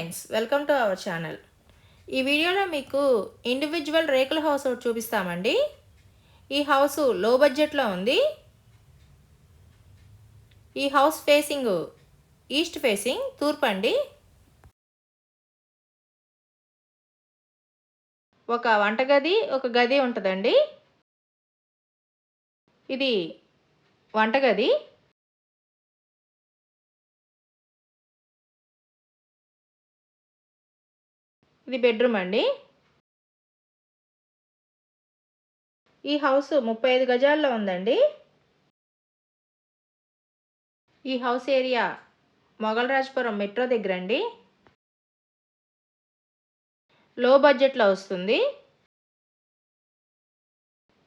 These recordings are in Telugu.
Friends, welcome to our channel. ఈ వీడియోలో మీకు ఇండివిజువల్ రేకుల హౌస్ ఒకటి చూపిస్తామండి. ఈ హౌస్ లో బడ్జెట్లో ఉంది. ఈ హౌస్ ఫేసింగ్ ఈస్ట్ ఫేసింగ్ తూర్పు అండి. ఒక వంటగది, ఒక గది ఉంటుందండి. ఇది వంటగది. ఇది బెడ్రూమ్ అండి. ఈ హౌస్ 35 గజాల్లో ఉందండి. ఈ హౌస్ ఏరియా మొగల్రాజపురం మెట్రో దగ్గర అండి. లో బడ్జెట్లో వస్తుంది.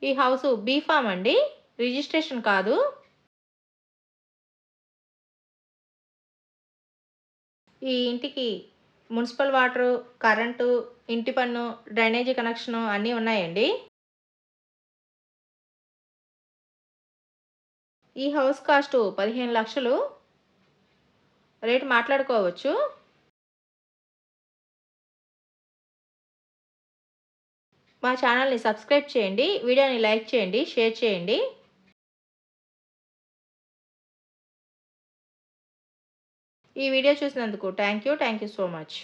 ఈ హౌస్ బీ ఫామ్ అండి, రిజిస్ట్రేషన్ కాదు. ఈ ఇంటికి మున్సిపల్ వాటరు, కరెంటు, ఇంటి పన్ను, డ్రైనేజీ కనెక్షను అన్నీ ఉన్నాయండి. ఈ హౌస్ కాస్ట్ 15 లక్షలు. రేటు మాట్లాడుకోవచ్చు. మా ఛానల్ని సబ్స్క్రైబ్ చేయండి, వీడియోని లైక్ చేయండి, షేర్ చేయండి. ఈ వీడియో చూసినందుకు థ్యాంక్ యూ సో మచ్.